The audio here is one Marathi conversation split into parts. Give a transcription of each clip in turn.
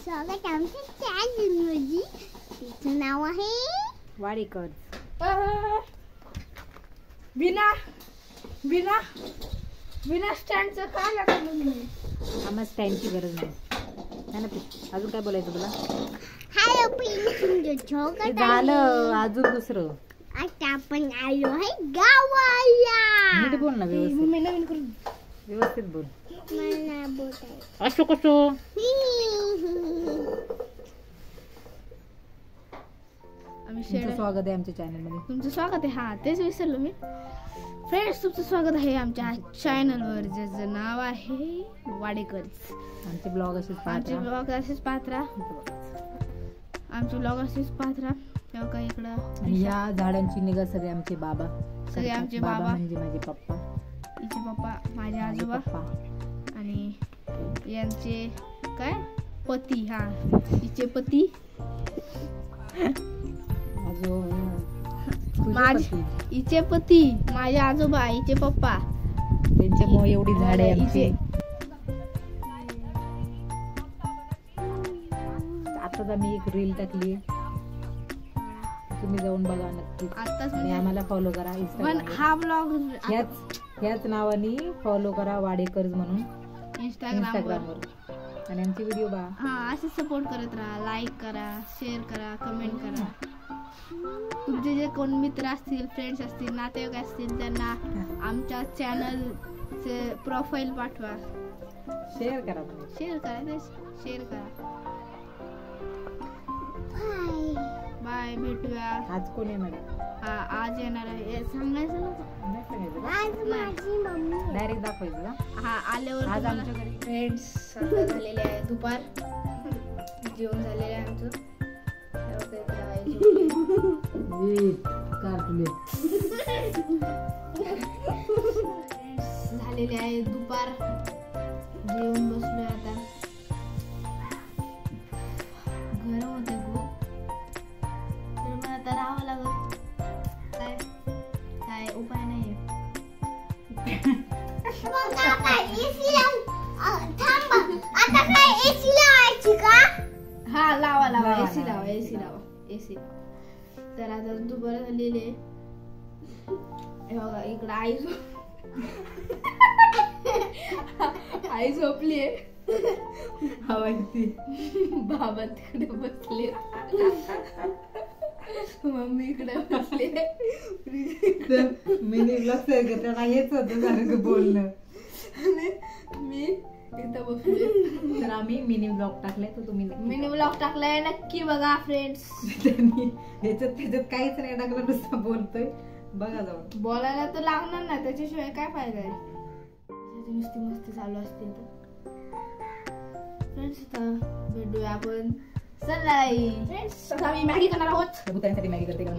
स्वागत आमच्या चॅनलमध्ये. तिचं नाव आहे वाडेकर. बिना बिना बिना स्टँडचं काय लागतं तुम्ही? आम्हाला स्टँडची गरज नाही ना. अजून काय बोलायचं तुला? हाय आपण ते झालं, अजून दुसरं. आता आपण आलो आहे गावाला. नीट बोल ना, व्यवस्थित मी नवीन करून व्यवस्थित बोल. मला बोलायचं असं कसं? तुमचं स्वागत आहे आमच्या चॅनल मध्ये. तुमचं स्वागत आहे. हा तेच विसरलो मी. फ्रेंड्स, तुमचं स्वागत आहे आमच्या चॅनलवर, ज्याचं नाव आहे वाडेकर. आमचे ब्लॉग असेच पाहत राहा. आमचे ब्लॉग असेच पाहत राहा. तेव्हा काय इकडं आणि या झाडांची निगा सगळे आमचे बाबा. सगळे आमचे बाबा म्हणजे माझे पप्पा, हिचे पप्पा, माझे आजोबा आणि यांचे काय पती. हा, हिचे पती, हिचे पती, माझे आजोबा, हिचे पप्पा. त्यांच्यामुळे एवढी झाडे आमची. आताच आम्ही एक रील टाकली, तुम्ही जाऊन बघा नक्की. आताच आणि आम्हाला फॉलो करा पण इंस्टाग्रामवर. हा ब्लॉग ह्याच नावाने फॉलो करा, वाडेकर म्हणून इंस्टाग्रामवर. आणि आमचे व्हिडिओ बघा. हा, असे सपोर्ट करत राहा. लाईक करा, शेअर करा, कमेंट करा. तुमचे जे कोण मित्र असतील, फ्रेंड्स असतील, नातेवाईक असतील, त्यांना आमच्या चॅनलचे प्रोफाईल पाठवा. शेअर करा. शेअर करा. बाय, भेटूया. आज कोण येणार आहे? हा, आज येणार आहे. सांगायचं ना, आज माझी मम्मी डायरेक्ट दाखवायचं का? हा, आल्यावर आज आमच्या घरी फ्रेंड्स झालेले आहे दुपार. जेवण झालेलं आहे आमचं. झालेले आहे दुपार. जेवण बसलोय आता. गरम होते खूप, तर मला आता राहावं लागल. काय उपाय नाही. हा, लावा एसी. तर आता दुपार झालेले. बघा इकडं आई झोपली आहे. बाबा तिकडे बसले, मम्मी इकडे बसले. मिनी ब्लॉग हेच होतं बोलणं. मी इथं बसले. तर आम्ही मिनी ब्लॉग टाकलाय, तर तुम्ही मिनी ब्लॉग टाकलाय, नक्की बघा फ्रेंड्स. त्याच्यात काहीच नाही टाकलं, नुसतं बोलतोय. बघा जाऊन. बोलायला तर लागणार ना, त्याच्याशिवाय काय फायदा आहे. नुसती मस्ती चालू असते. फ्रेंड्स, आता भेटूया आपण संध्याकाळी. फ्रेंड्स, आता आम्ही मॅगी करणार आहोत. भूतांसाठी मॅगी करते का?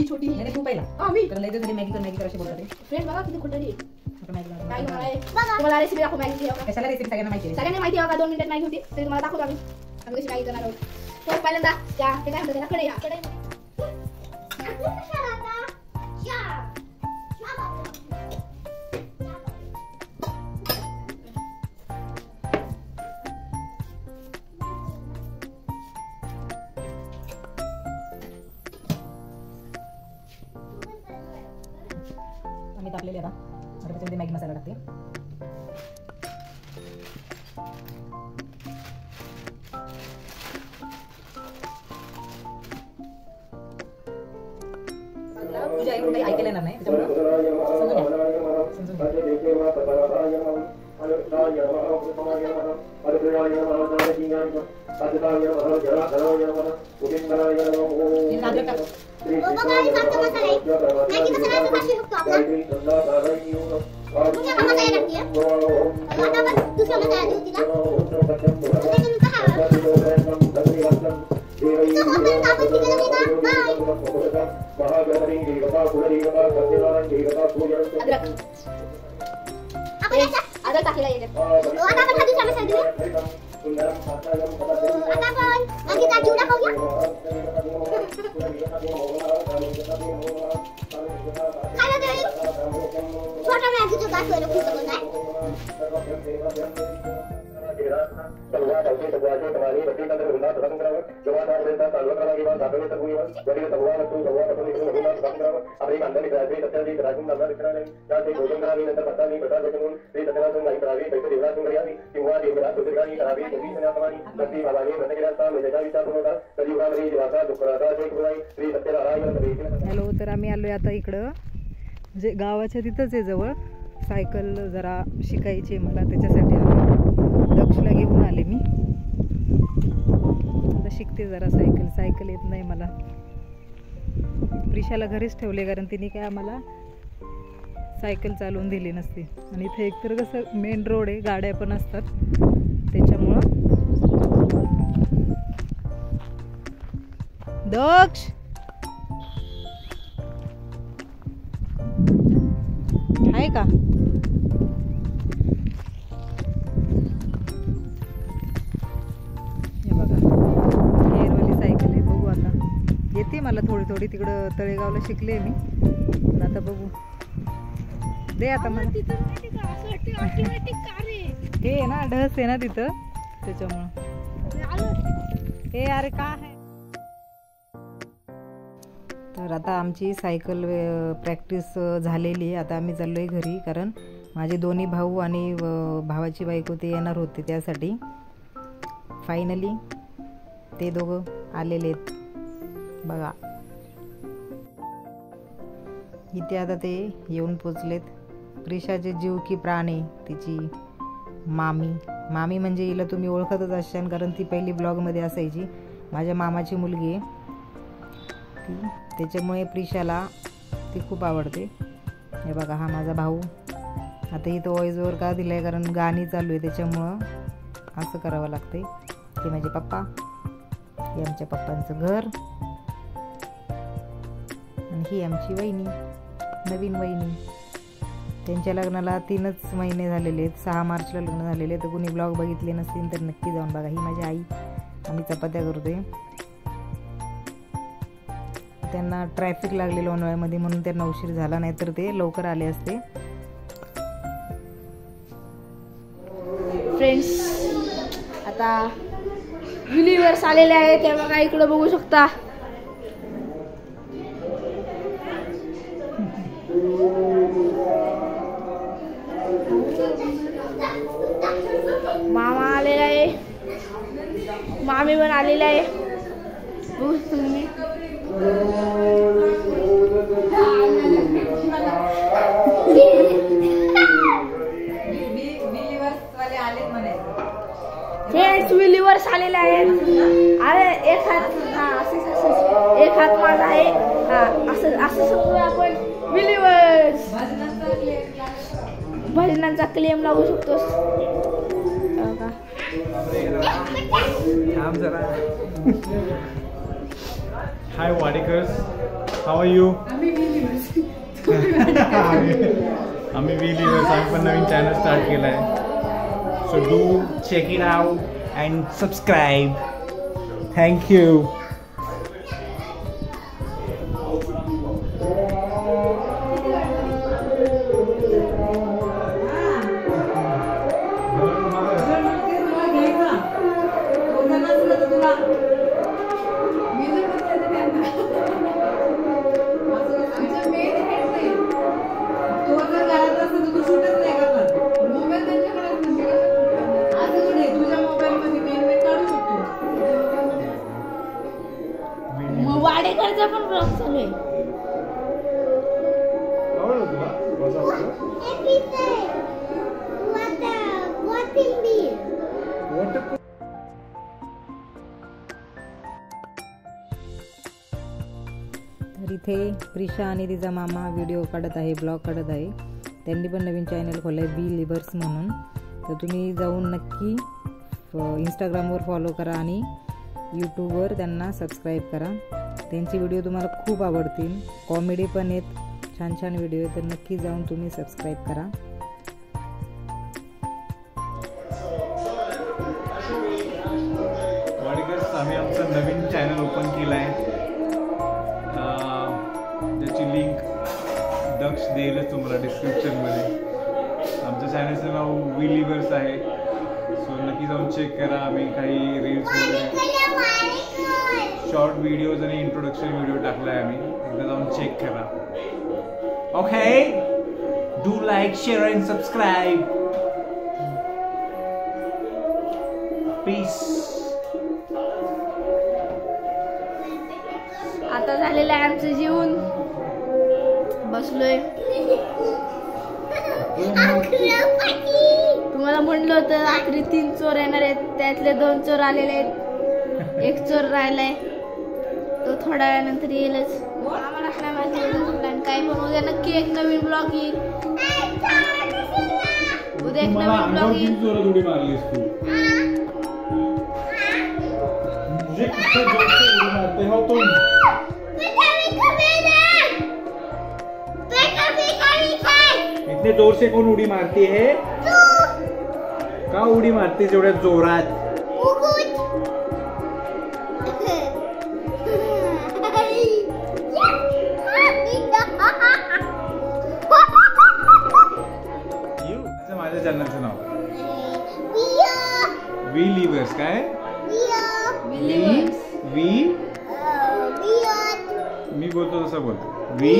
छोटी नाही, तू पहिला. आम्ही मॅगी कर असे बोलतात. फ्रेंड बघा किती खोटं आहे. मॅगी तुम्हाला रेसिपी दाखवू मॅगीची. कशाला रेसिपी सगळ्यांना माहिती आहे का? 2 मिनिटात मॅगी होती. तरी तुम्हाला दाखवतो आम्ही कशी मॅगी करणार आहोत. तर पहिल्यांदा ते काय म्हणतात, कढई. आम्ही टाकलेली आता. त्याच्यामध्ये मॅगी मसाला टाकते. तुझ्या एवढं काही ऐकायला येणार नाही, अद्रक टाकलेला आहे. आता आपण मॅगीचा चिवडा खाऊया. खायला दे. छोटा मॅगीचा घास खूप आहे. हॅलो, तर आम्ही आलोय आता इकडं म्हणजे गावाच्या तिथंच आहे जवळ. सायकल जरा शिकायची आहे मला, त्याच्यासाठी आले. दक्षला घेऊन आले मी. आता शिकते जरा सायकल येत नाही मला. प्रिशाला घरीच ठेवले कारण तिने काय आम्हाला सायकल चालवून दिली नसती. आणि इथे एकतर कसं मेन रोड आहे, गाड्या पण असतात, त्याच्यामुळं. दक्ष आहे का? हे बघा, हेअरवाली सायकल आहे. बघू आता, येते मला थोडी तिकडं तळेगावला शिकले मी. पण आता बघू दे आता मला. हे आहे ना, ढस आहे ना तिथं, त्याच्यामुळं. हे अरे का आहे. तर आता आमची सायकल प्रॅक्टिस झालेली आहे. आता आम्ही चाललो आहे घरी, कारण माझे दोन्ही भाऊ आणि भावाची बायको ते येणार होते, त्यासाठी फायनली ते दोघं आलेले आहेत. बघा इथे आता ते येऊन पोचलेत. प्रिशाचे जीव की प्राण आहे तिची मामी म्हणजे हिला तुम्ही ओळखतच असाल, कारण ती पहिली ब्लॉगमध्ये असायची. माझ्या मामाची मुलगी आहे ती, त्याच्यामुळे प्रिशाला ती खूप आवडते. हे बघा, हा माझा भाऊ. आता इथं व्हॉइस ओव्हर का दिलं आहे, कारण गाणी चालू आहे, त्याच्यामुळं असं करावं लागते. हे माझे पप्पा, हे आमच्या पप्पांचं घर, आणि ही आमची वहिनी, नवीन वहिनी. त्यांच्या लग्नाला 3च महिने झालेले आहेत. 6 मार्चला लग्न झालेले. तर कुणी ब्लॉग बघितले नसतील तर नक्की जाऊन बघा. ही माझी आई, आम्ही चपात्या करतोय. त्यांना ट्रॅफिक लागले लोणावळ्यामध्ये, म्हणून त्यांना उशीर झाला, नाही तर ते लवकर आले असते. फ्रेंड्स, आता युनिवर्स आलेले आहे, ते बघा इकडे बघू शकता. मामा आलेला आहे, मामी पण आलेला आहे. बघू तुम्ही. फ्रेंड्स, विलिवर्स आलेले आहेत. अरे एक हात माझा आहे. असं समजूया आपण. विलिवर्स भजनांचा क्लेम लागू शकतो. Hi Wadikers, how are you? आम्ही Believers, आम्ही पण नवीन चॅनल स्टार्ट केला आहे. So do check it out and subscribe. Thank you. वाडेकरचा पण ब्लॉग चालू आहे. तर इथे प्रिशा आणि तिचा मामा व्हिडिओ काढत आहे, ब्लॉग काढत आहे. त्यांनी पण नवीन चॅनल खोललं आहे, बिलिव्हर्स म्हणून. तर तुम्ही जाऊन नक्की इंस्टाग्रामवर फॉलो करा आणि यूट्यूबवर त्यांना सबस्क्राईब करा. त्यांचे व्हिडिओ तुम्हाला खूप आवडतील. कॉमेडी पण आहेत, छान छान व्हिडिओ आहेत. तर नक्की जाऊन तुम्ही सबस्क्राईब करा. वाडीकर्स, आम्ही आमचं नवीन चॅनल ओपन केलं आहे. त्याची लिंक दक्ष देईलच तुम्हाला डिस्क्रिप्शनमध्ये. आमच्या चॅनलचं नाव बिलिव्हर्स आहे. सो नक्की जाऊन चेक करा. आम्ही काही रील्स वगैरे शॉर्ट व्हिडिओज आणि इंट्रोडक्शन व्हिडिओ टाकलाय आम्ही. एकदा जाऊन चेक करा. Okay, do like, share and subscribe. Peace. आता झालेलं आहे आमचं जेवण. बसलोय. तुम्हाला म्हणलं होतं रात्री 3 चोर येणार आहेत, त्यातले 2 चोर आलेले आहेत, 1 चोर राहिलाय. तो थोड्या वेळानंतर येईलच. आम्हाला काय माहिती प्लॅन काय, पण उद्या नक्की एक नवीन ब्लॉग येईल. उद्या एक नवीन ब्लॉग येईल. उडी मारलीस तू. मुझे कितना जोर से उड़ी मारते हो तुम. इतने जोर से कौन उडी मारती है. का उडी मारते एवढ्या जोरात. माझ्या चॅनलचं नाव वी लिव्हर्स. काय मी बोलतो तसं बोल. We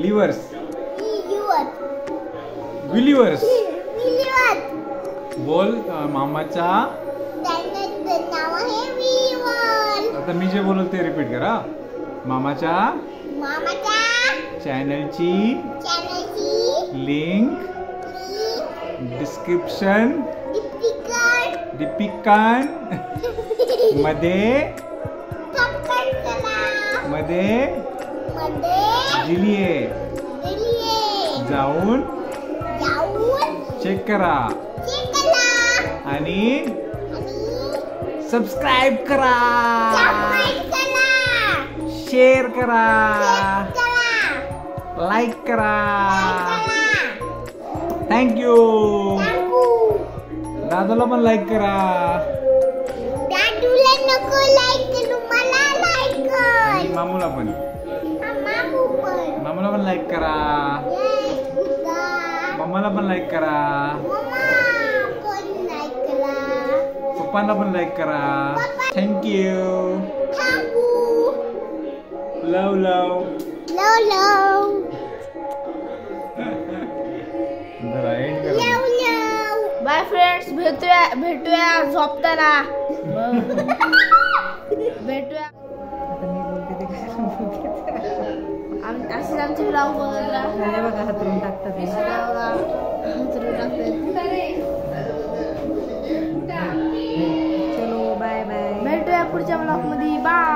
livers. विलिवर्स बोल. मामाच्या आता मी जे बोलल ते रिपीट करा. मामाच्या चॅनलची लिंक डिस्क्रिप्शन डिपिकन मध्ये दिली आहे. जाऊन चेक करा आणि सबस्क्राईब करा, शेअर करा, लाईक करा. थँक्यू. दादाला पण लाईक करा. आणि मामूला पण लाईक करा. मम्माला पण लाईक करा. पप्पांना पण लाईक करा. Thank you. Love love. Bye friends. भेटूया झोपताना. भेटूया. असेच आमचे ब्लॉग बघायला. बघा हातरून टाकतात. चलो बाय बाय. भेटूया पुढच्या ब्लॉग मध्ये. बाय.